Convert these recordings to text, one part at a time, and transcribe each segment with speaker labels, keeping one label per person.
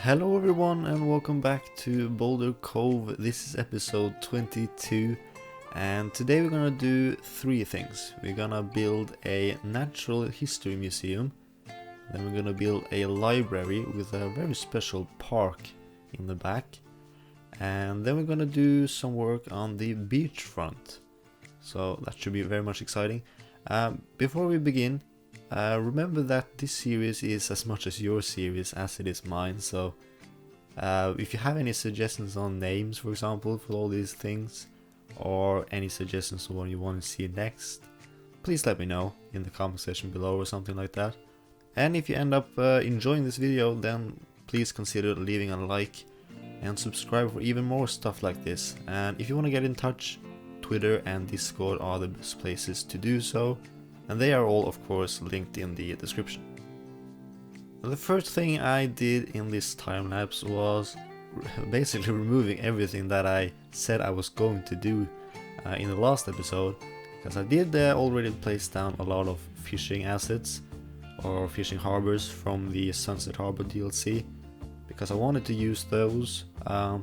Speaker 1: Hello everyone and welcome back to Boulder Cove. This is episode 22 and today we're gonna do three things. We're gonna build a natural history museum, then we're gonna build a library with a very special park in the back, and then we're gonna do some work on the beachfront. So that should be very much exciting. Before we begin, remember that this series is as much as your series as it is mine, so if you have any suggestions on names, for example, for all these things, or any suggestions on what you want to see next, please let me know in the comment section below or something like that. And if you end up enjoying this video, then please consider leaving a like and subscribe for even more stuff like this. And if you want to get in touch, Twitter and Discord are the best places to do so. And they are all, of course, linked in the description. The first thing I did in this time lapse was basically removing everything that I said I was going to do in the last episode, because I did already place down a lot of fishing assets or fishing harbors from the Sunset Harbor DLC, because I wanted to use those. I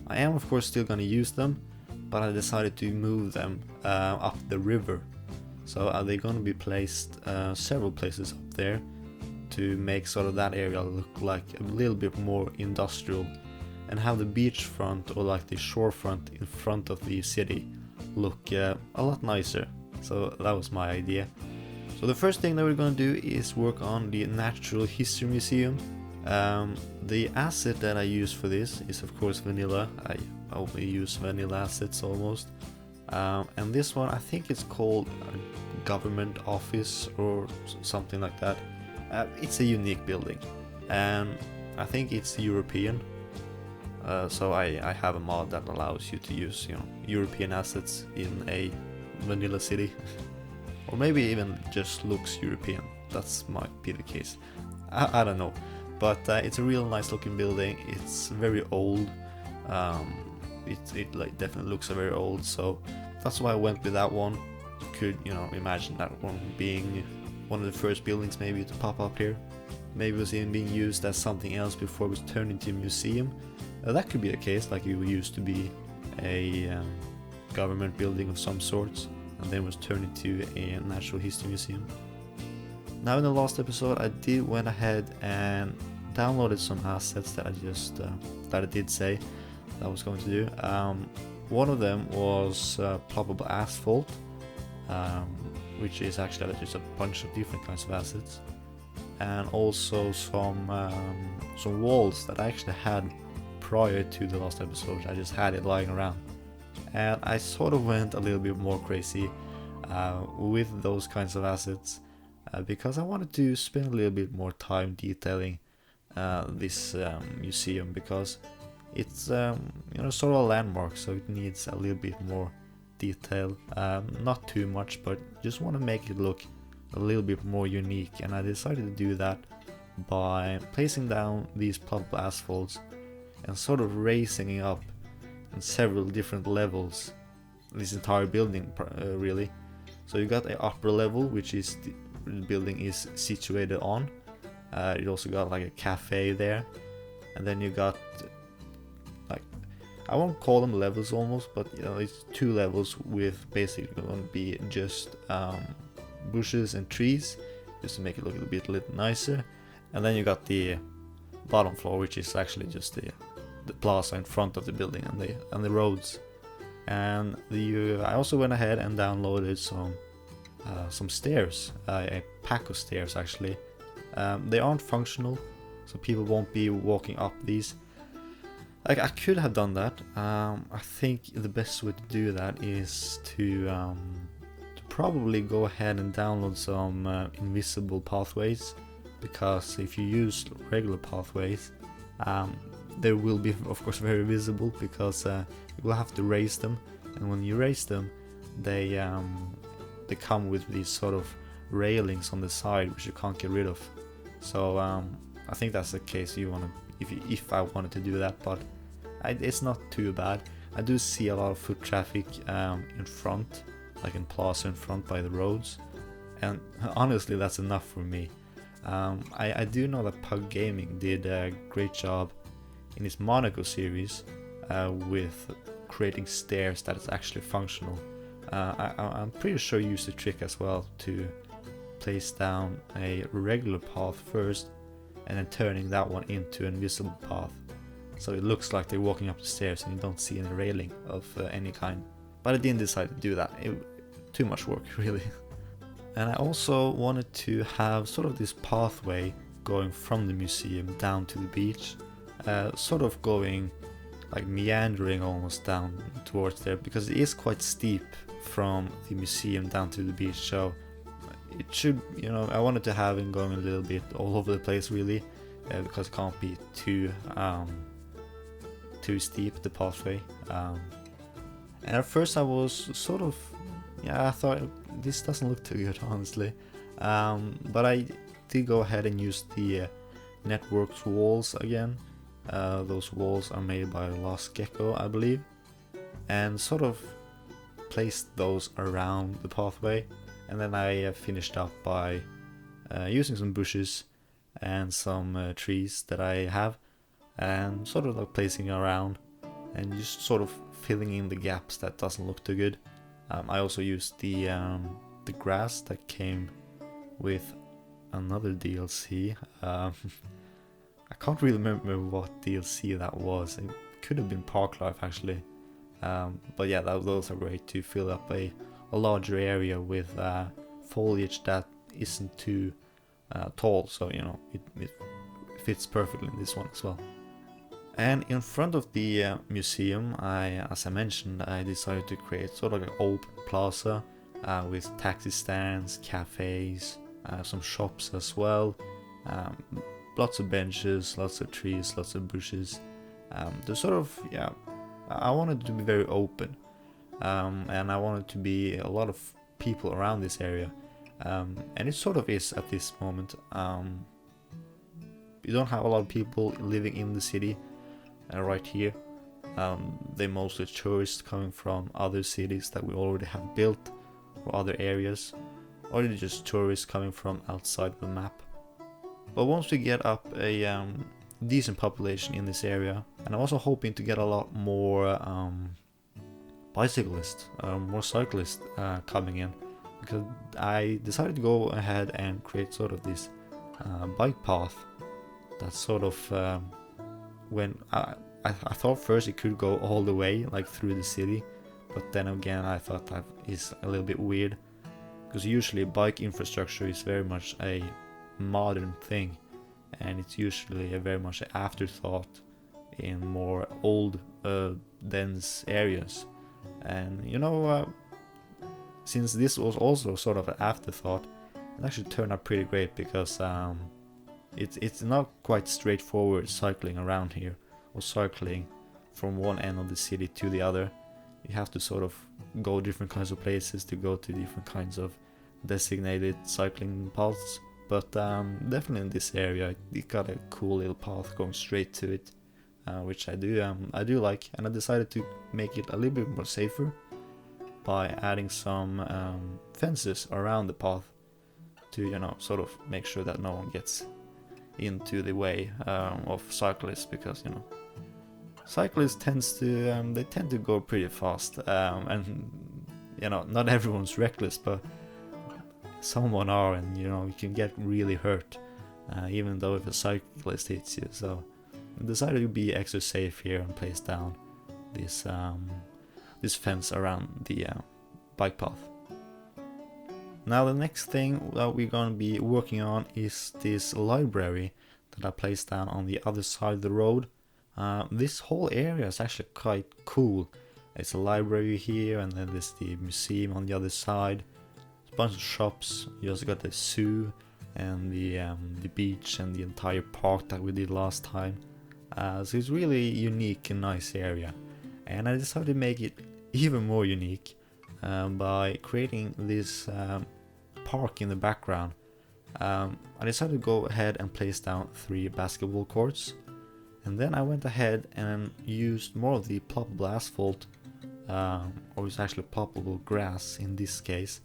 Speaker 1: am of course still gonna use them, but I decided to move them up the river. So they're going to be placed several places up there to make sort of that area look like a little bit more industrial, and have the beachfront or like the shorefront in front of the city look a lot nicer. So that was my idea. So the first thing that we're going to do is work on the Natural History Museum. The asset that I use for this is of course vanilla. I only use vanilla assets almost. And this one, I think it's called a government office or something like that. It's a unique building, and I think it's European. So I have a mod that allows you to use, European assets in a vanilla city, or maybe even just looks European. That's might be the case. I don't know, but it's a real nice looking building. It's very old. It like definitely looks very old, so that's why I went with that one. You could, imagine that one being one of the first buildings maybe to pop up here. Maybe it was even being used as something else before it was turned into a museum. That could be the case, like it used to be a government building of some sorts, and then was turned into a natural history museum. Now in the last episode I went ahead and downloaded some assets that I did say that I was going to do. One of them was ploppable asphalt, which is actually just a bunch of different kinds of assets, and also some walls that I actually had prior to the last episode. I just had it lying around, and I sort of went a little bit more crazy with those kinds of assets because I wanted to spend a little bit more time detailing this museum, because it's sort of a landmark, so it needs a little bit more detail. Not too much, but just want to make it look a little bit more unique, and I decided to do that by placing down these ploppable asphalts and sort of raising it up in several different levels, this entire building really. So you got an upper level, which is the building is situated on. You also got like a cafe there, and then you got, I won't call them levels almost, but it's two levels with basically going to be just bushes and trees, just to make it look a bit nicer. And then you got the bottom floor, which is actually just the plaza in front of the building and the roads. And I also went ahead and downloaded some stairs, a pack of stairs actually. They aren't functional, so people won't be walking up these. Like, I could have done that. I think the best way to do that is to probably go ahead and download some invisible pathways, because if you use regular pathways, they will be of course very visible, because you will have to raise them, and when you raise them, they come with these sort of railings on the side which you can't get rid of. So I think that's the case if I wanted to do that, but it's not too bad. I do see a lot of foot traffic in front, like in plaza in front by the roads, and honestly that's enough for me. I do know that Pug Gaming did a great job in his Monaco series with creating stairs that is actually functional. I'm pretty sure he used a trick as well to place down a regular path first and then turning that one into an invisible path. So it looks like they're walking up the stairs and you don't see any railing of any kind. But I didn't decide to do that. Too much work, really. And I also wanted to have sort of this pathway going from the museum down to the beach. Sort of going like meandering almost down towards there, because it is quite steep from the museum down to the beach. So it should, I wanted to have it going a little bit all over the place, really, because it can't be too steep, the pathway. And at first I was sort of, I thought this doesn't look too good, honestly. But I did go ahead and use the networked walls again. Those walls are made by Lost Gecko, I believe, and sort of placed those around the pathway. And then I finished up by using some bushes and some trees that I have, and sort of like placing around and just sort of filling in the gaps that doesn't look too good. I also used the grass that came with another DLC. I can't really remember what DLC that was. It could have been Park Life, actually. But yeah, those are great to fill up a larger area with foliage that isn't too tall. So it fits perfectly in this one as well. And in front of the museum, as I mentioned, I decided to create sort of like an open plaza with taxi stands, cafes, some shops as well. Lots of benches, lots of trees, lots of bushes. There's sort of, I wanted it to be very open. And I wanted to be a lot of people around this area. And it sort of is at this moment. You don't have a lot of people living in the city right here. They're mostly tourists coming from other cities that we already have built, or other areas, or they're just tourists coming from outside the map. But once we get up a decent population in this area, and I'm also hoping to get a lot more bicyclists, more cyclists coming in, because I decided to go ahead and create sort of this bike path that sort of when I thought first it could go all the way like through the city, but then again I thought that is a little bit weird, because usually bike infrastructure is very much a modern thing, and it's usually a very much an afterthought in more old dense areas. And since this was also sort of an afterthought, it actually turned out pretty great, because it's not quite straightforward cycling around here, or cycling from one end of the city to the other. You have to sort of go different kinds of places to go to different kinds of designated cycling paths. But definitely in this area, it got a cool little path going straight to it, which I do like. And I decided to make it a little bit more safer by adding some fences around the path to sort of make sure that no one gets into the way of cyclists, because cyclists tend to go pretty fast, and not everyone's reckless, but someone are, and you can get really hurt even though if a cyclist hits you. So I decided to be extra safe here and place down this fence around the bike path. Now the next thing that we're going to be working on is this library that I placed down on the other side of the road. This whole area is actually quite cool. It's a library here, and then there's the museum on the other side. A bunch of shops. You also got the zoo and the beach and the entire park that we did last time. So it's really unique and nice area. And I decided to make it even more unique by creating this park in the background. I decided to go ahead and place down 3 basketball courts, and then I went ahead and used more of the ploppable asphalt, or it's actually ploppable grass in this case,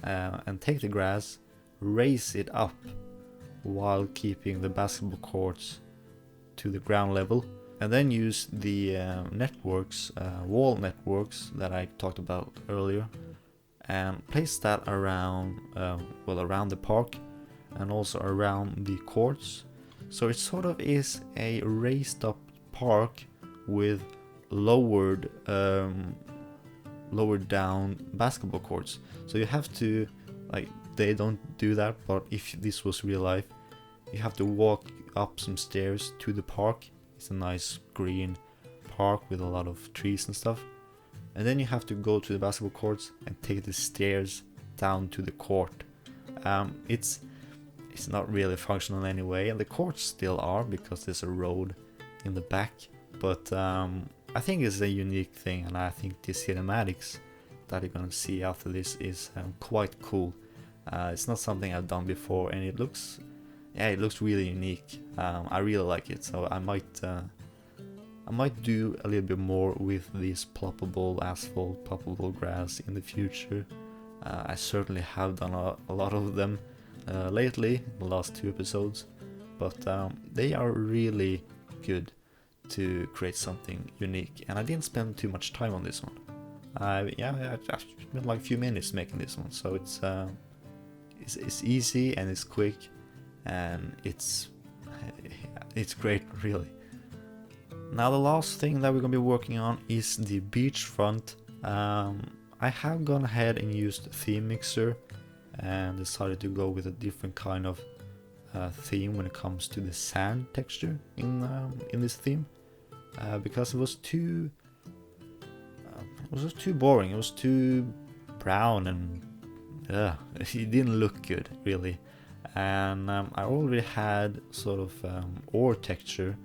Speaker 1: and take the grass, raise it up while keeping the basketball courts to the ground level, and then use the networks, wall networks that I talked about earlier, and place that around, around the park and also around the courts. So it sort of is a raised up park with lowered down basketball courts. So you have to, like, they don't do that, but if this was real life, you have to walk up some stairs to the park. It's a nice green park with a lot of trees and stuff. And then you have to go to the basketball courts and take the stairs down to the court. It's not really functional anyway, and the courts still are because there's a road in the back. But I think it's a unique thing, and I think the cinematics that you're gonna see after this is quite cool. It's not something I've done before, and it looks really unique. I really like it, so I might do a little bit more with this ploppable asphalt, ploppable grass in the future. I certainly have done a lot of them lately, the last 2 episodes, but they are really good to create something unique, and I didn't spend too much time on this one. I spent like a few minutes making this one, so it's easy and it's quick, and it's great, really. Now the last thing that we're gonna be working on is the beachfront. I have gone ahead and used Theme Mixer and decided to go with a different kind of theme when it comes to the sand texture in this theme, because it was too boring. It was too brown, and it didn't look good really. And I already had sort of ore texture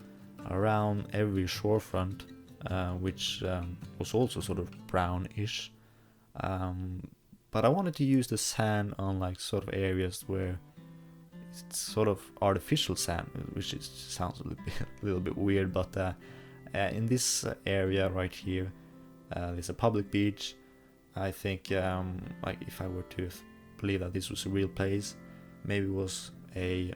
Speaker 1: around every shorefront, which was also sort of brownish. But I wanted to use the sand on like sort of areas where it's sort of artificial sand, which sounds a little bit weird, but in this area right here, there's a public beach. I think like if I were to believe that this was a real place, maybe it was a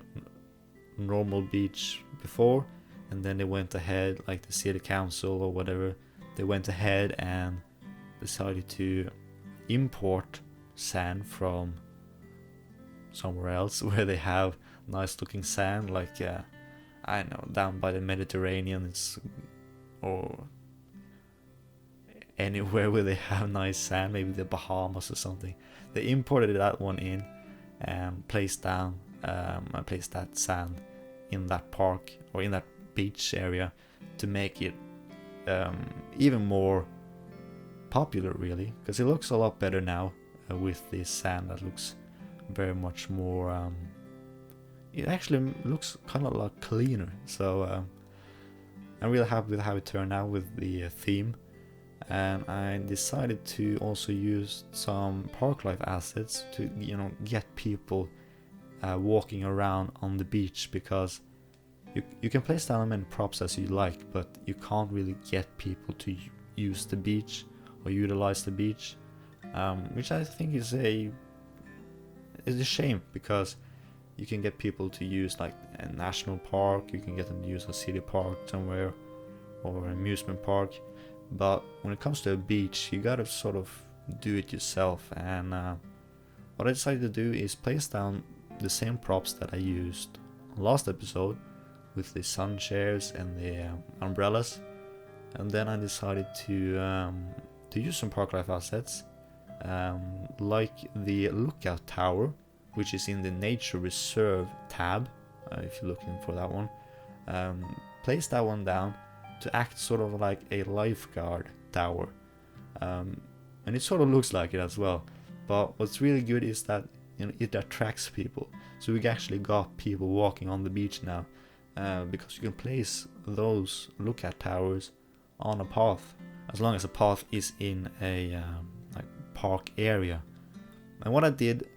Speaker 1: normal beach before, and then they went ahead, like the city council or whatever, they went ahead and decided to import sand from somewhere else where they have nice looking sand, like I don't know, down by the Mediterranean, or anywhere where they have nice sand, maybe the Bahamas or something. They imported that one in and placed that sand in that park or in that beach area to make it even more popular, really, because it looks a lot better now with this sand that looks very much more it actually looks kind of like cleaner. So I'm really happy with how it turned out with the theme, and I decided to also use some park life assets to get people walking around on the beach, because you can place down as many props as you like, but you can't really get people to use the beach or utilize the beach, which I think is a shame, because you can get people to use like a national park, you can get them to use a city park somewhere or an amusement park, but when it comes to a beach, you gotta sort of do it yourself. And what I decided to do is place down the same props that I used last episode with the sun chairs and the umbrellas, and then I decided to use some park life assets, like the lookout tower, which is in the nature reserve tab, if you're looking for that one. Place that one down to act sort of like a lifeguard tower, and it sort of looks like it as well. But what's really good is that it attracts people, so we actually got people walking on the beach now, because you can place those lookout towers on a path, as long as the path is in a like park area. And what I did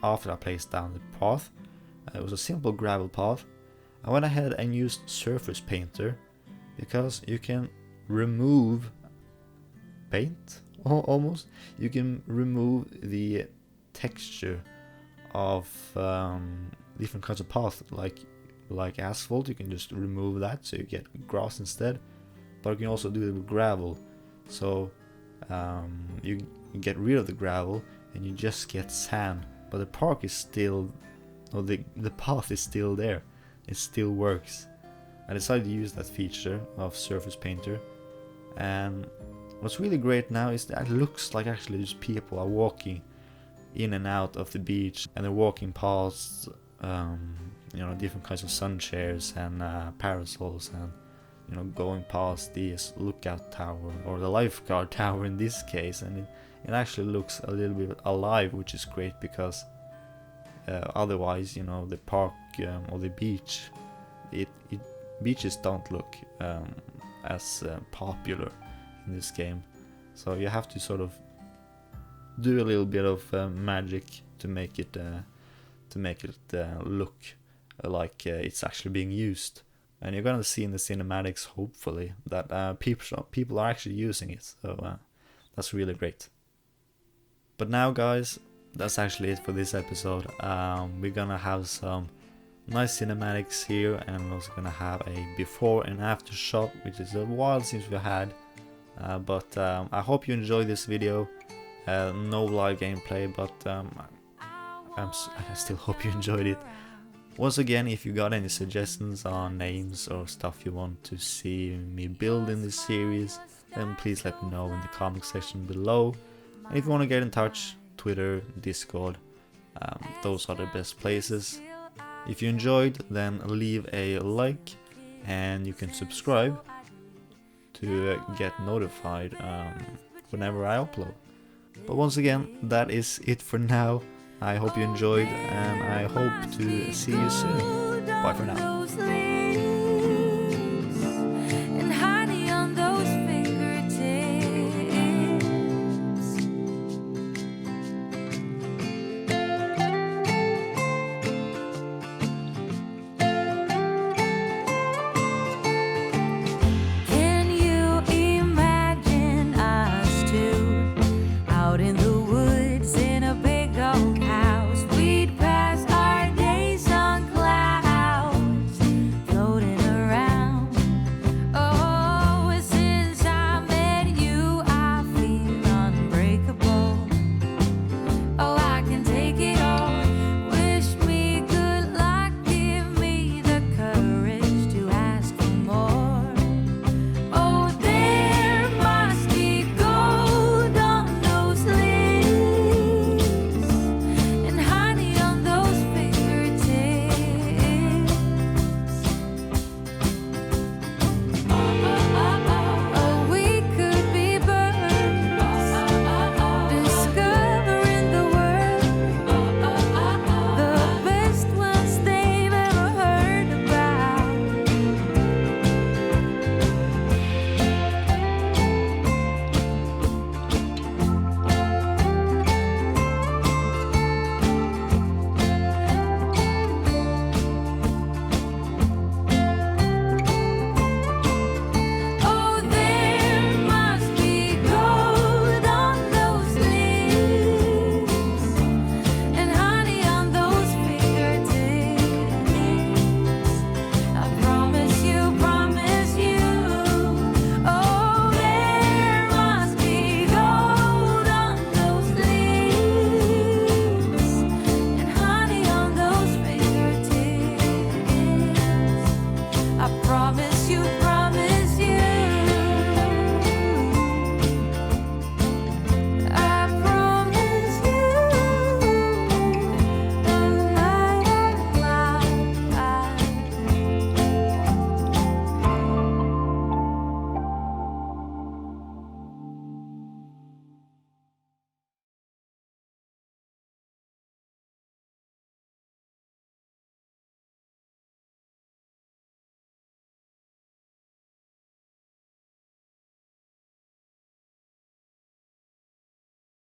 Speaker 1: after I placed down the path, it was a simple gravel path. I went ahead and used surface painter, because you can remove paint, almost. You can remove the texture of different kinds of paths, like asphalt. You can just remove that, so you get grass instead. But you can also do it with gravel, so you get rid of the gravel and you just get sand. But the park is still, or the path is still there. It still works. I decided to use that feature of Surface Painter, and what's really great now is that it looks like actually just people are walking in and out of the beach, and they're walking past different kinds of sun chairs and parasols, and going past this lookout tower, or the lifeguard tower in this case, and it actually looks a little bit alive, which is great, because otherwise the park or the beach, beaches don't look as popular in this game, so you have to sort of do a little bit of magic to make it look like it's actually being used. And you're gonna see in the cinematics, hopefully, that people are actually using it, so that's really great. But now, guys, that's actually it for this episode. We're gonna have some nice cinematics here, and we're also gonna have a before and after shot, which is a while since we had. But I hope you enjoyed this video. No live gameplay, but I still hope you enjoyed it. Once again, if you got any suggestions on names or stuff you want to see me build in this series, then please let me know in the comment section below. And if you want to get in touch, Twitter, Discord, those are the best places. If you enjoyed, then leave a like, and you can subscribe to get notified whenever I upload. But once again, that is it for now. I hope you enjoyed, and I hope to see you soon. Bye for now.